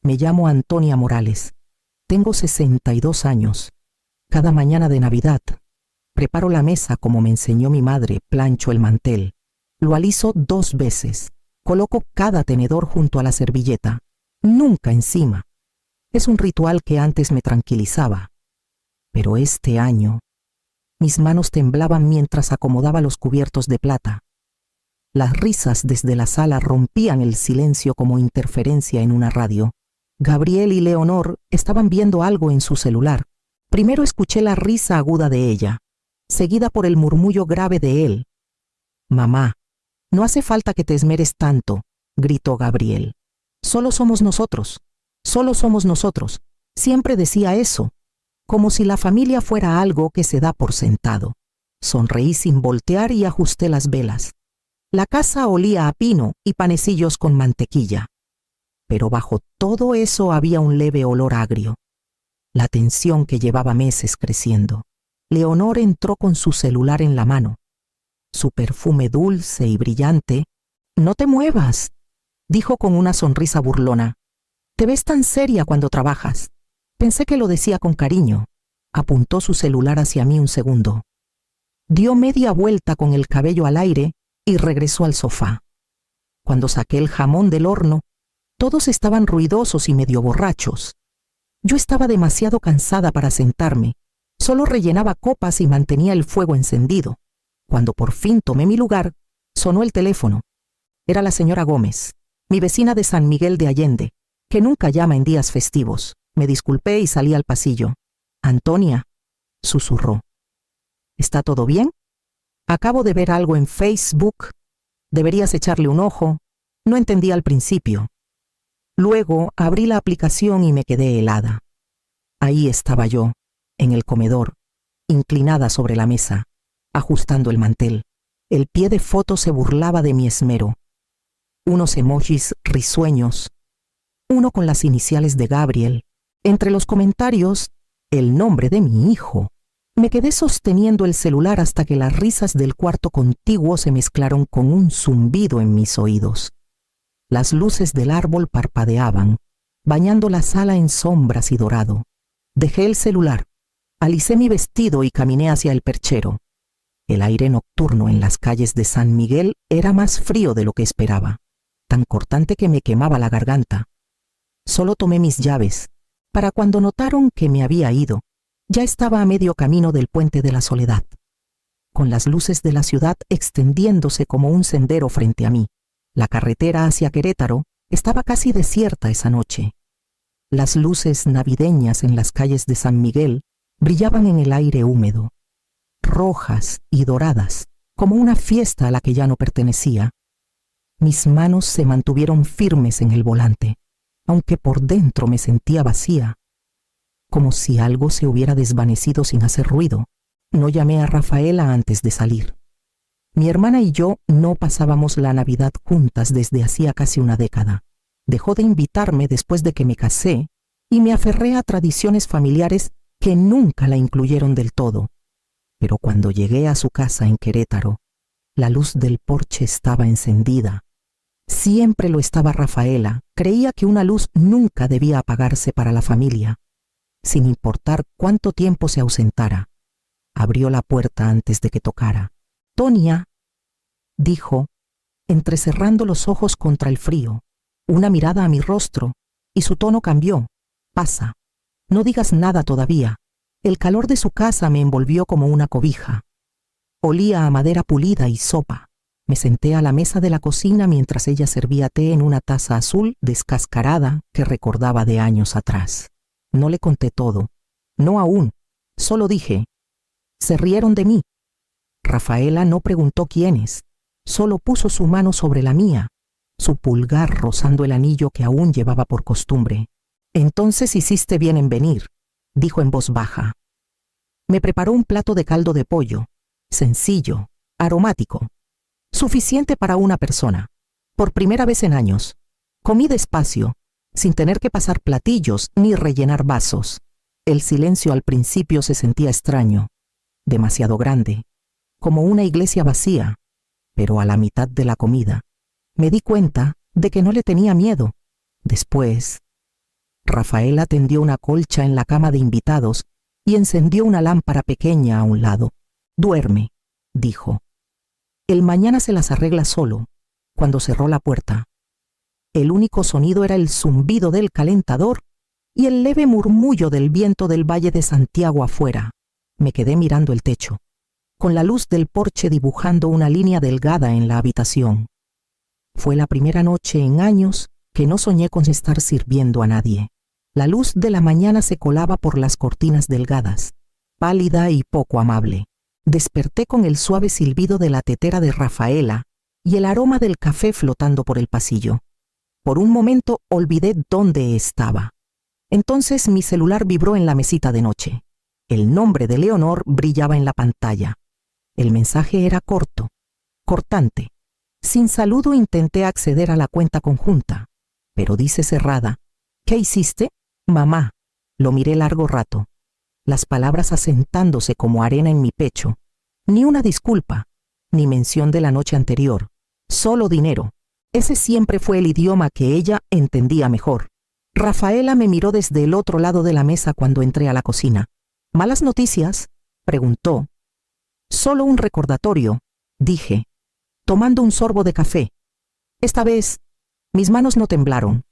Me llamo Antonia Morales. Tengo 62 años. Cada mañana de Navidad preparo la mesa como me enseñó mi madre, plancho el mantel. Lo aliso 2 veces. Coloco cada tenedor junto a la servilleta, nunca encima. Es un ritual que antes me tranquilizaba. Pero este año, mis manos temblaban mientras acomodaba los cubiertos de plata. Las risas desde la sala rompían el silencio como interferencia en una radio. Gabriel y Leonor estaban viendo algo en su celular. Primero escuché la risa aguda de ella, seguida por el murmullo grave de él. «Mamá, no hace falta que te esmeres tanto», gritó Gabriel. «Solo somos nosotros, solo somos nosotros». Siempre decía eso, como si la familia fuera algo que se da por sentado. Sonreí sin voltear y ajusté las velas. La casa olía a pino y panecillos con mantequilla. Pero bajo todo eso había un leve olor agrio. La tensión que llevaba meses creciendo. Leonor entró con su celular en la mano. Su perfume dulce y brillante. «No te muevas», dijo con una sonrisa burlona. «Te ves tan seria cuando trabajas». Pensé que lo decía con cariño. Apuntó su celular hacia mí un segundo. Dio media vuelta con el cabello al aire y regresó al sofá. Cuando saqué el jamón del horno, todos estaban ruidosos y medio borrachos. Yo estaba demasiado cansada para sentarme. Solo rellenaba copas y mantenía el fuego encendido. Cuando por fin tomé mi lugar, sonó el teléfono. Era la señora Gómez, mi vecina de San Miguel de Allende, que nunca llama en días festivos. Me disculpé y salí al pasillo. «Antonia», susurró. «¿Está todo bien? Acabo de ver algo en Facebook. Deberías echarle un ojo. No entendí al principio». Luego abrí la aplicación y me quedé helada. Ahí estaba yo, en el comedor, inclinada sobre la mesa, ajustando el mantel. El pie de foto se burlaba de mi esmero. Unos emojis risueños, uno con las iniciales de Gabriel. Entre los comentarios, el nombre de mi hijo. Me quedé sosteniendo el celular hasta que las risas del cuarto contiguo se mezclaron con un zumbido en mis oídos. Las luces del árbol parpadeaban, bañando la sala en sombras y dorado. Dejé el celular, alicé mi vestido y caminé hacia el perchero. El aire nocturno en las calles de San Miguel era más frío de lo que esperaba, tan cortante que me quemaba la garganta. Solo tomé mis llaves. Para cuando notaron que me había ido, ya estaba a medio camino del Puente de la Soledad, con las luces de la ciudad extendiéndose como un sendero frente a mí. La carretera hacia Querétaro estaba casi desierta esa noche. Las luces navideñas en las calles de San Miguel brillaban en el aire húmedo, rojas y doradas, como una fiesta a la que ya no pertenecía. Mis manos se mantuvieron firmes en el volante, aunque por dentro me sentía vacía, como si algo se hubiera desvanecido sin hacer ruido. No llamé a Rafaela antes de salir. Mi hermana y yo no pasábamos la Navidad juntas desde hacía casi una década. Dejó de invitarme después de que me casé y me aferré a tradiciones familiares que nunca la incluyeron del todo. Pero cuando llegué a su casa en Querétaro, la luz del porche estaba encendida. Siempre lo estaba Rafaela. Creía que una luz nunca debía apagarse para la familia, sin importar cuánto tiempo se ausentara. Abrió la puerta antes de que tocara. «Tonia», dijo, entrecerrando los ojos contra el frío, una mirada a mi rostro, y su tono cambió. «Pasa. No digas nada todavía». El calor de su casa me envolvió como una cobija. Olía a madera pulida y sopa. Me senté a la mesa de la cocina mientras ella servía té en una taza azul descascarada que recordaba de años atrás. No le conté todo. No aún. Solo dije, «Se rieron de mí». Rafaela no preguntó quiénes. Solo puso su mano sobre la mía, su pulgar rozando el anillo que aún llevaba por costumbre. «Entonces hiciste bien en venir», dijo en voz baja. Me preparó un plato de caldo de pollo, sencillo, aromático, suficiente para una persona. Por primera vez en años, comí despacio, sin tener que pasar platillos ni rellenar vasos. El silencio al principio se sentía extraño, demasiado grande, como una iglesia vacía, pero a la mitad de la comida me di cuenta de que no le tenía miedo. Después, Rafaela tendió una colcha en la cama de invitados y encendió una lámpara pequeña a un lado. «Duerme», dijo. «El mañana se las arregla solo». Cuando cerró la puerta, el único sonido era el zumbido del calentador y el leve murmullo del viento del Valle de Santiago afuera. Me quedé mirando el techo, con la luz del porche dibujando una línea delgada en la habitación. Fue la primera noche en años que no soñé con estar sirviendo a nadie. La luz de la mañana se colaba por las cortinas delgadas, pálida y poco amable. Desperté con el suave silbido de la tetera de Rafaela y el aroma del café flotando por el pasillo. Por un momento olvidé dónde estaba. Entonces mi celular vibró en la mesita de noche. El nombre de Leonor brillaba en la pantalla. El mensaje era corto, cortante. Sin saludo intenté acceder a la cuenta conjunta, pero dice cerrada. «¿Qué hiciste?» «Mamá». Lo miré largo rato, las palabras asentándose como arena en mi pecho. Ni una disculpa, ni mención de la noche anterior. Solo dinero. Ese siempre fue el idioma que ella entendía mejor. Rafaela me miró desde el otro lado de la mesa cuando entré a la cocina. «¿Malas noticias?», preguntó. «Solo un recordatorio», dije, tomando un sorbo de café. Esta vez, mis manos no temblaron.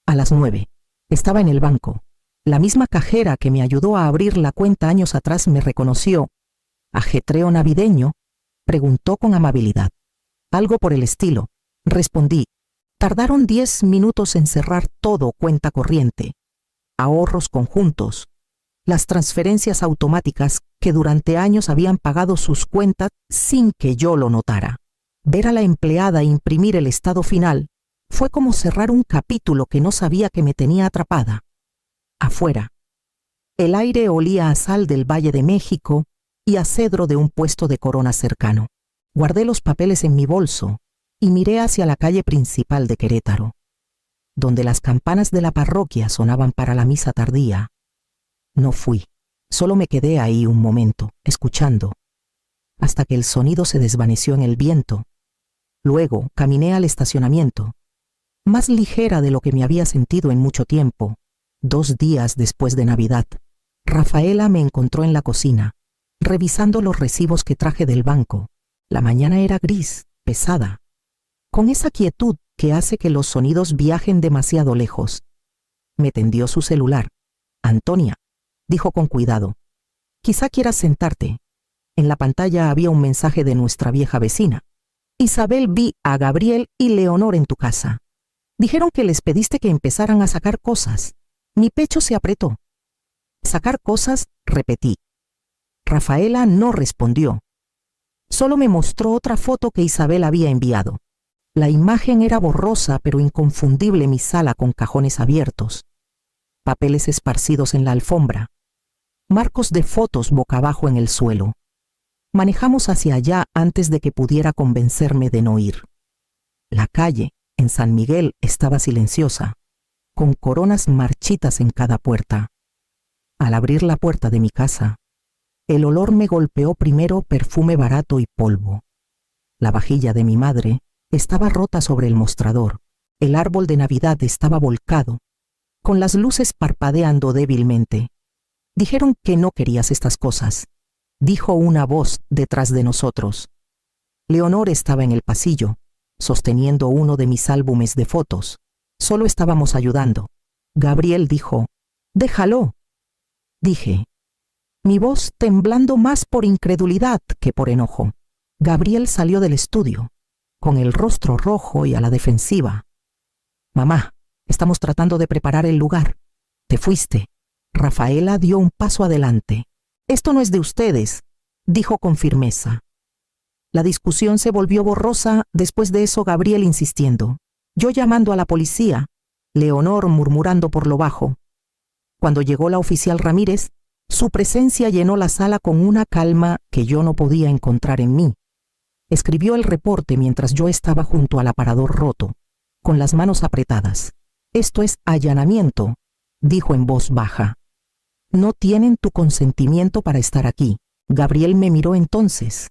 A las 9, estaba en el banco. La misma cajera que me ayudó a abrir la cuenta años atrás me reconoció. «¿Ajetreo navideño?», preguntó con amabilidad. «Algo por el estilo», respondí. Tardaron 10 minutos en cerrar todo cuenta corriente, ahorros conjuntos, las transferencias automáticas que durante años habían pagado sus cuentas sin que yo lo notara. Ver a la empleada imprimir el estado final fue como cerrar un capítulo que no sabía que me tenía atrapada. Afuera, el aire olía a sal del Valle de México y a cedro de un puesto de Corona cercano. Guardé los papeles en mi bolso y miré hacia la calle principal de Querétaro, donde las campanas de la parroquia sonaban para la misa tardía. No fui, solo me quedé ahí un momento, escuchando, hasta que el sonido se desvaneció en el viento. Luego caminé al estacionamiento, más ligera de lo que me había sentido en mucho tiempo. 2 días después de Navidad, Rafaela me encontró en la cocina, revisando los recibos que traje del banco. La mañana era gris, pesada, con esa quietud que hace que los sonidos viajen demasiado lejos. Me tendió su celular. «Antonia», dijo con cuidado, «quizá quieras sentarte». En la pantalla había un mensaje de nuestra vieja vecina. «Isabel, vi a Gabriel y Leonor en tu casa. Dijeron que les pediste que empezaran a sacar cosas». Mi pecho se apretó. «¿Sacar cosas?», repetí. Rafaela no respondió. Solo me mostró otra foto que Isabel había enviado. La imagen era borrosa pero inconfundible: mi sala con cajones abiertos, papeles esparcidos en la alfombra, marcos de fotos boca abajo en el suelo. Manejamos hacia allá antes de que pudiera convencerme de no ir. La calle, en San Miguel, estaba silenciosa, con coronas marchitas en cada puerta. Al abrir la puerta de mi casa, el olor me golpeó primero: perfume barato y polvo. La vajilla de mi madre estaba rota sobre el mostrador. El árbol de Navidad estaba volcado, con las luces parpadeando débilmente. «Dijeron que no querías estas cosas», dijo una voz detrás de nosotros. Leonor estaba en el pasillo, sosteniendo uno de mis álbumes de fotos. Solo estábamos ayudando. Gabriel dijo: «Déjalo», dije, mi voz temblando más por incredulidad que por enojo. Gabriel salió del estudio, con el rostro rojo y a la defensiva. «Mamá, estamos tratando de preparar el lugar. Te fuiste». Rafaela dio un paso adelante. «Esto no es de ustedes», dijo con firmeza. La discusión se volvió borrosa después de eso, Gabriel insistiendo, yo llamando a la policía, Leonor murmurando por lo bajo. Cuando llegó la oficial Ramírez, su presencia llenó la sala con una calma que yo no podía encontrar en mí. Escribió el reporte mientras yo estaba junto al aparador roto, con las manos apretadas. «Esto es allanamiento», dijo en voz baja. «No tienen tu consentimiento para estar aquí». Gabriel me miró entonces,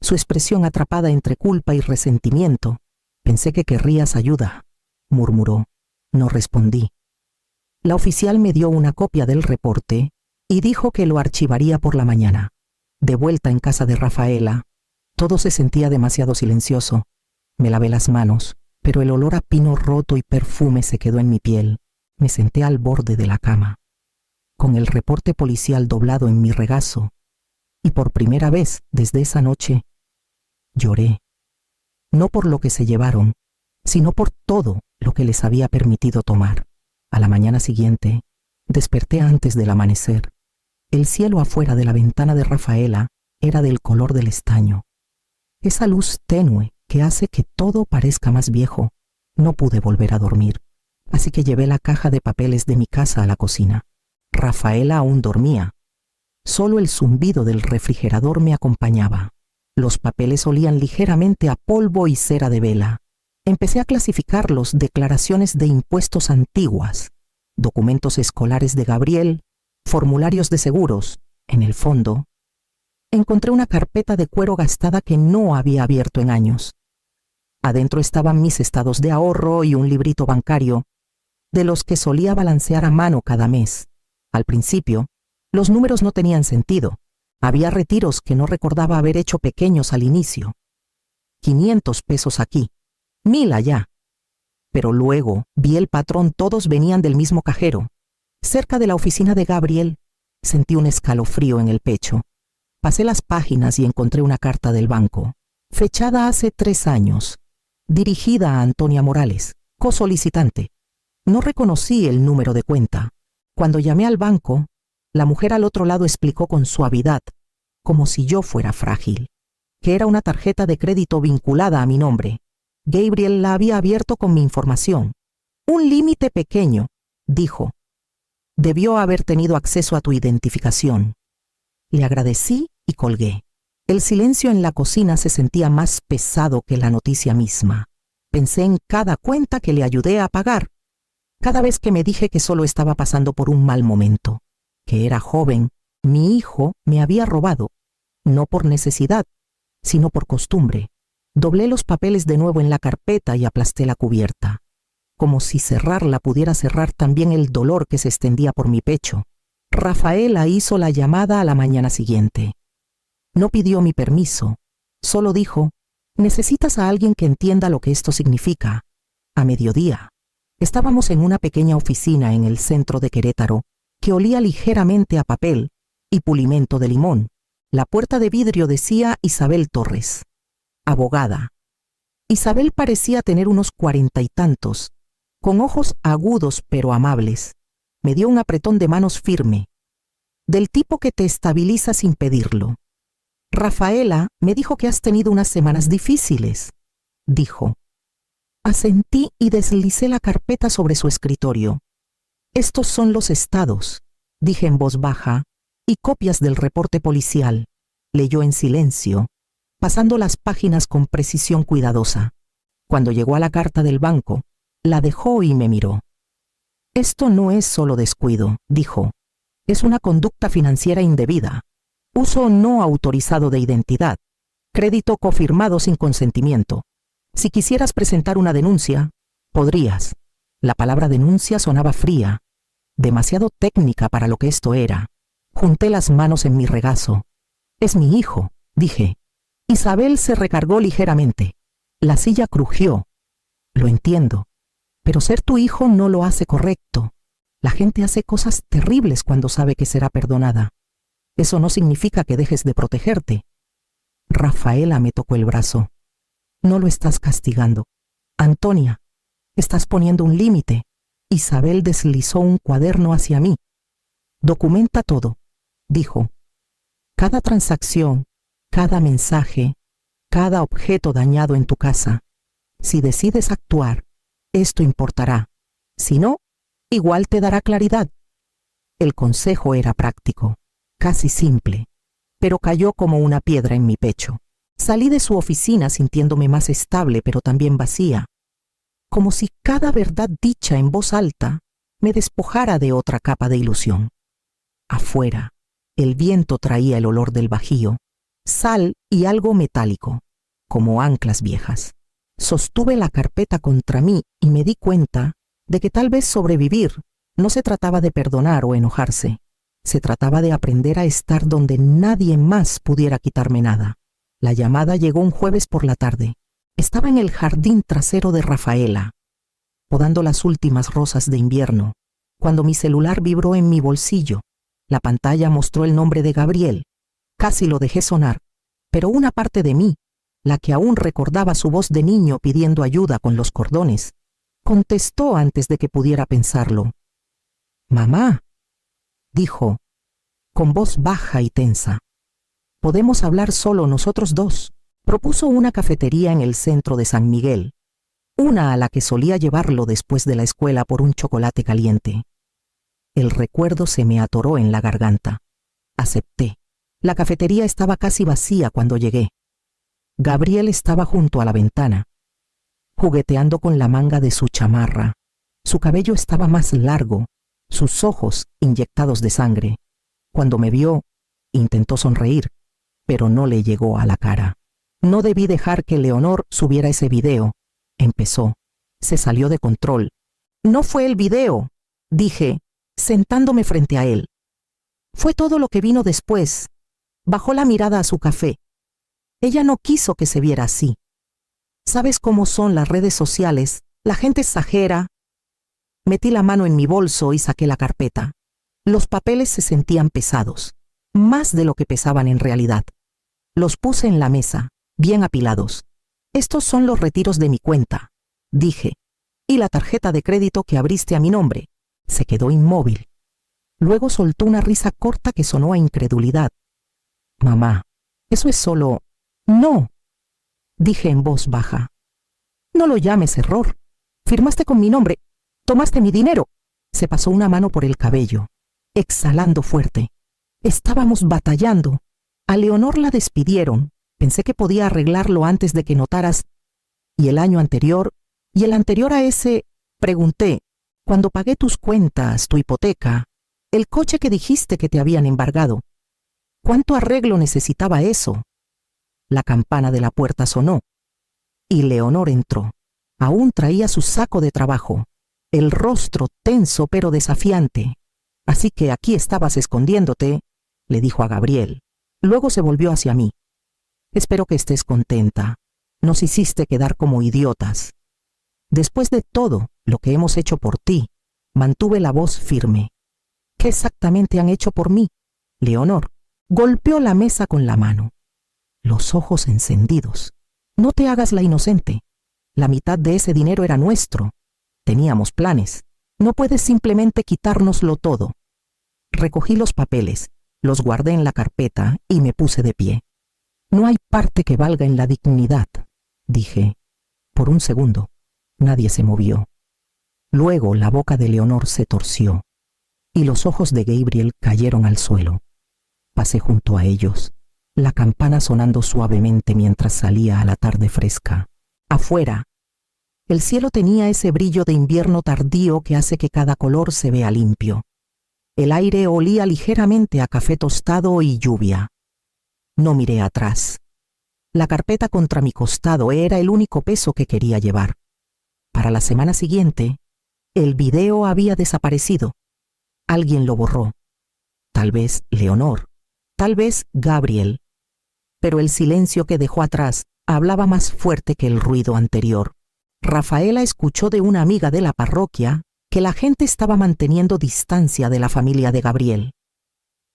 su expresión atrapada entre culpa y resentimiento. «Pensé que querrías ayuda», murmuró. No respondí. La oficial me dio una copia del reporte y dijo que lo archivaría por la mañana. De vuelta en casa de Rafaela, todo se sentía demasiado silencioso. Me lavé las manos, pero el olor a pino roto y perfume se quedó en mi piel. Me senté al borde de la cama, con el reporte policial doblado en mi regazo, y por primera vez desde esa noche lloré. No por lo que se llevaron, sino por todo lo que les había permitido tomar. A la mañana siguiente, desperté antes del amanecer. El cielo afuera de la ventana de Rafaela era del color del estaño. Esa luz tenue que hace que todo parezca más viejo. No pude volver a dormir, así que llevé la caja de papeles de mi casa a la cocina. Rafaela aún dormía. Solo el zumbido del refrigerador me acompañaba. Los papeles olían ligeramente a polvo y cera de vela. Empecé a clasificarlos: declaraciones de impuestos antiguas, documentos escolares de Gabriel, formularios de seguros. En el fondo, encontré una carpeta de cuero gastada que no había abierto en años. Adentro estaban mis estados de ahorro y un librito bancario, de los que solía balancear a mano cada mes. Al principio, los números no tenían sentido. Había retiros que no recordaba haber hecho pequeños al inicio. 500 pesos aquí, 1000 allá. Pero luego vi el patrón: todos venían del mismo cajero. Cerca de la oficina de Gabriel, sentí un escalofrío en el pecho. Pasé las páginas y encontré una carta del banco, fechada hace 3 años, dirigida a Antonia Morales, cosolicitante. No reconocí el número de cuenta. Cuando llamé al banco, la mujer al otro lado explicó con suavidad, como si yo fuera frágil, que era una tarjeta de crédito vinculada a mi nombre. Gabriel la había abierto con mi información. Un límite pequeño, dijo. Debió haber tenido acceso a tu identificación. Le agradecí y colgué. El silencio en la cocina se sentía más pesado que la noticia misma. Pensé en cada cuenta que le ayudé a pagar. Cada vez que me dije que solo estaba pasando por un mal momento, que era joven, mi hijo me había robado, no por necesidad, sino por costumbre. Doblé los papeles de nuevo en la carpeta y aplasté la cubierta, como si cerrarla pudiera cerrar también el dolor que se extendía por mi pecho. Rafaela hizo la llamada a la mañana siguiente. No pidió mi permiso, solo dijo: «Necesitas a alguien que entienda lo que esto significa». A mediodía, estábamos en una pequeña oficina en el centro de Querétaro que olía ligeramente a papel y pulimento de limón. La puerta de vidrio decía Isabel Torres, abogada. Isabel parecía tener unos 40 y tantos, con ojos agudos pero amables. Me dio un apretón de manos firme, del tipo que te estabiliza sin pedirlo. «Rafaela me dijo que has tenido unas semanas difíciles», dijo. Asentí y deslicé la carpeta sobre su escritorio. «Estos son los estados», dije en voz baja, «y copias del reporte policial». Leyó en silencio, pasando las páginas con precisión cuidadosa. Cuando llegó a la carta del banco, la dejó y me miró. «Esto no es solo descuido», dijo. «Es una conducta financiera indebida, uso no autorizado de identidad, crédito cofirmado sin consentimiento. Si quisieras presentar una denuncia, podrías». La palabra denuncia sonaba fría, demasiado técnica para lo que esto era. Junté las manos en mi regazo. «Es mi hijo», dije. Isabel se recargó ligeramente. La silla crujió. «Lo entiendo, pero ser tu hijo no lo hace correcto. La gente hace cosas terribles cuando sabe que será perdonada. Eso no significa que dejes de protegerte». Rafaela me tocó el brazo. «No lo estás castigando. Antonia, estás poniendo un límite». Isabel deslizó un cuaderno hacia mí. «Documenta todo», dijo. «Cada transacción, cada mensaje, cada objeto dañado en tu casa. Si decides actuar, esto importará. Si no, igual te dará claridad». El consejo era práctico, casi simple, pero cayó como una piedra en mi pecho. Salí de su oficina sintiéndome más estable, pero también vacía, como si cada verdad dicha en voz alta me despojara de otra capa de ilusión. Afuera, el viento traía el olor del bajío, sal y algo metálico, como anclas viejas. Sostuve la carpeta contra mí y me di cuenta de que tal vez sobrevivir No se trataba de perdonar o enojarse. Se trataba de aprender a estar donde nadie más pudiera quitarme nada. La llamada llegó un jueves por la tarde. Estaba en el jardín trasero de Rafaela, podando las últimas rosas de invierno, cuando mi celular vibró en mi bolsillo. La pantalla mostró el nombre de Gabriel. Casi lo dejé sonar, pero una parte de mí, la que aún recordaba su voz de niño pidiendo ayuda con los cordones, contestó antes de que pudiera pensarlo. «Mamá», dijo, con voz baja y tensa. «Podemos hablar solo nosotros dos». Propuso una cafetería en el centro de San Miguel, una a la que solía llevarlo después de la escuela por un chocolate caliente. El recuerdo se me atoró en la garganta. Acepté. La cafetería estaba casi vacía cuando llegué. Gabriel estaba junto a la ventana, jugueteando con la manga de su chamarra. Su cabello estaba más largo, sus ojos inyectados de sangre. Cuando me vio, intentó sonreír, pero no le llegó a la cara. «No debí dejar que Leonor subiera ese video», empezó. Se salió de control. «No fue el video», dije, sentándome frente a él. «Fue todo lo que vino después». Bajó la mirada a su café. Ella no quiso que se viera así. ¿Sabes cómo son las redes sociales? La gente exagera. Metí la mano en mi bolso y saqué la carpeta. Los papeles se sentían pesados, más de lo que pesaban en realidad. Los puse en la mesa, bien apilados. «Estos son los retiros de mi cuenta», dije, «y la tarjeta de crédito que abriste a mi nombre». Se quedó inmóvil. Luego soltó una risa corta que sonó a incredulidad. «Mamá, eso es solo...» «No», dije en voz baja. «No lo llames error. Firmaste con mi nombre. Tomaste mi dinero». Se pasó una mano por el cabello, exhalando fuerte. Estábamos batallando. A Leonor la despidieron. Pensé que podía arreglarlo antes de que notaras. «¿Y el año anterior? ¿Y el anterior a ese?» Pregunté. «Cuando pagué tus cuentas, tu hipoteca, el coche que dijiste que te habían embargado. ¿Cuánto arreglo necesitaba eso?» La campana de la puerta sonó, y Leonor entró. Aún traía su saco de trabajo, el rostro tenso pero desafiante. «Así que aquí estabas escondiéndote», le dijo a Gabriel. Luego se volvió hacia mí. «Espero que estés contenta. Nos hiciste quedar como idiotas. Después de todo lo que hemos hecho por ti», mantuve la voz firme. «¿Qué exactamente han hecho por mí?» Leonor golpeó la mesa con la mano, los ojos encendidos. «No te hagas la inocente. La mitad de ese dinero era nuestro. Teníamos planes. No puedes simplemente quitárnoslo todo». Recogí los papeles, los guardé en la carpeta y me puse de pie. «No hay parte que valga en la dignidad», dije. Por un segundo, nadie se movió. Luego la boca de Leonor se torció y los ojos de Gabriel cayeron al suelo. Pasé junto a ellos, la campana sonando suavemente mientras salía a la tarde fresca. Afuera, el cielo tenía ese brillo de invierno tardío que hace que cada color se vea limpio. El aire olía ligeramente a café tostado y lluvia. No miré atrás. La carpeta contra mi costado era el único peso que quería llevar. Para la semana siguiente, el video había desaparecido. Alguien lo borró. Tal vez Leonor, tal vez Gabriel. Pero el silencio que dejó atrás hablaba más fuerte que el ruido anterior. Rafaela escuchó de una amiga de la parroquia que la gente estaba manteniendo distancia de la familia de Gabriel.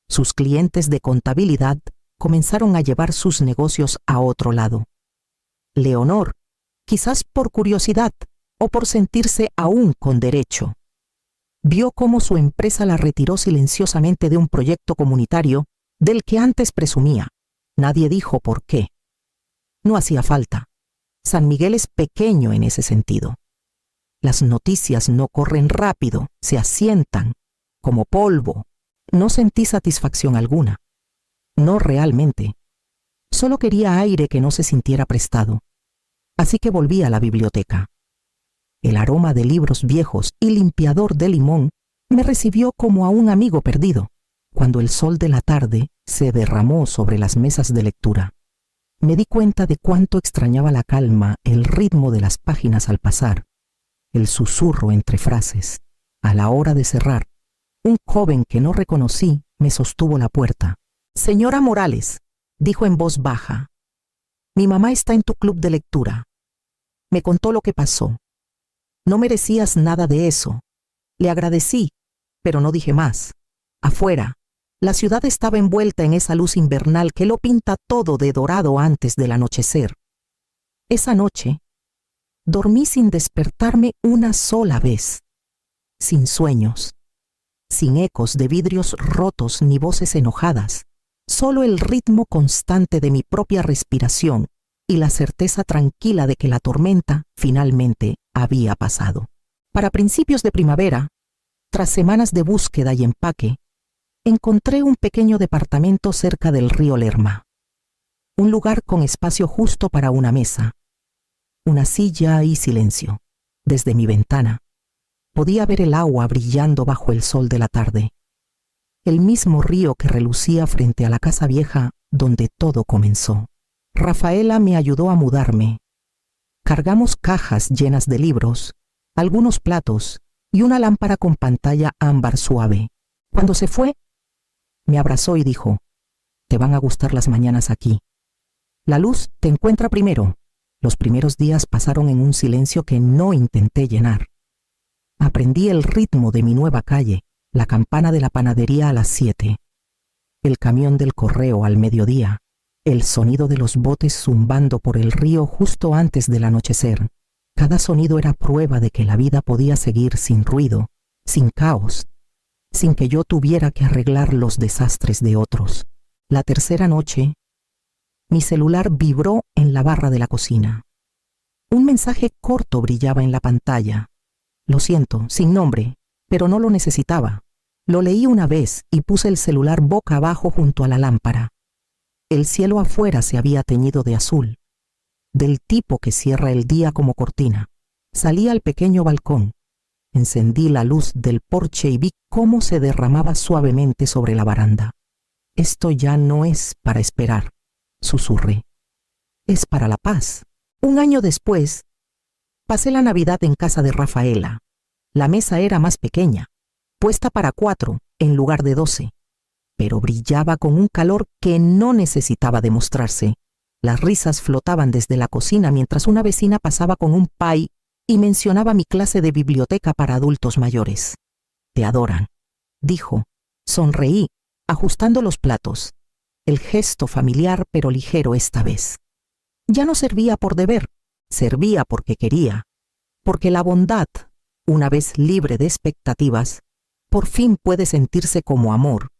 Sus clientes de contabilidad comenzaron a llevar sus negocios a otro lado. Leonor, quizás por curiosidad o por sentirse aún con derecho, vio cómo su empresa la retiró silenciosamente de un proyecto comunitario del que antes presumía. Nadie dijo por qué. No hacía falta. San Miguel es pequeño en ese sentido. Las noticias no corren rápido, se asientan, como polvo. No sentí satisfacción alguna. No realmente. Solo quería aire que no se sintiera prestado. Así que volví a la biblioteca. El aroma de libros viejos y limpiador de limón me recibió como a un amigo perdido, cuando el sol de la tarde se derramó sobre las mesas de lectura. Me di cuenta de cuánto extrañaba la calma, el ritmo de las páginas al pasar, el susurro entre frases, A la hora de cerrar, un joven que no reconocí me sostuvo la puerta. «Señora Morales», dijo en voz baja, «mi mamá está en tu club de lectura. Me contó lo que pasó. No merecías nada de eso. Le agradecí, pero no dije más. Afuera, la ciudad estaba envuelta en esa luz invernal que lo pinta todo de dorado antes del anochecer. Esa noche, dormí sin despertarme una sola vez, sin sueños, sin ecos de vidrios rotos ni voces enojadas, solo el ritmo constante de mi propia respiración y la certeza tranquila de que la tormenta finalmente había pasado. Para principios de primavera, tras semanas de búsqueda y empaque, encontré un pequeño departamento cerca del río Lerma. Un lugar con espacio justo para una mesa, una silla y silencio. Desde mi ventana, podía ver el agua brillando bajo el sol de la tarde. El mismo río que relucía frente a la casa vieja donde todo comenzó. Rafaela me ayudó a mudarme. Cargamos cajas llenas de libros, algunos platos y una lámpara con pantalla ámbar suave. Cuando se fue, me abrazó y dijo, «Te van a gustar las mañanas aquí. La luz te encuentra primero». Los primeros días pasaron en un silencio que no intenté llenar. Aprendí el ritmo de mi nueva calle, la campana de la panadería a las 7, el camión del correo al mediodía, el sonido de los botes zumbando por el río justo antes del anochecer. Cada sonido era prueba de que la vida podía seguir sin ruido, sin caos, sin que yo tuviera que arreglar los desastres de otros. La tercera noche, mi celular vibró en la barra de la cocina. Un mensaje corto brillaba en la pantalla. «Lo siento, sin nombre, pero no lo necesitaba». Lo leí una vez y puse el celular boca abajo junto a la lámpara. El cielo afuera se había teñido de azul, del tipo que cierra el día como cortina. Salí al pequeño balcón, encendí la luz del porche y vi cómo se derramaba suavemente sobre la baranda. «Esto ya no es para esperar», susurré. «Es para la paz». Un año después, pasé la Navidad en casa de Rafaela. La mesa era más pequeña, puesta para 4 en lugar de 12, pero brillaba con un calor que no necesitaba demostrarse. Las risas flotaban desde la cocina mientras una vecina pasaba con un pie y mencionaba mi clase de biblioteca para adultos mayores. «Te adoran», dijo. Sonreí, ajustando los platos. El gesto familiar pero ligero esta vez. Ya no servía por deber, servía porque quería, porque la bondad, una vez libre de expectativas, por fin puede sentirse como amor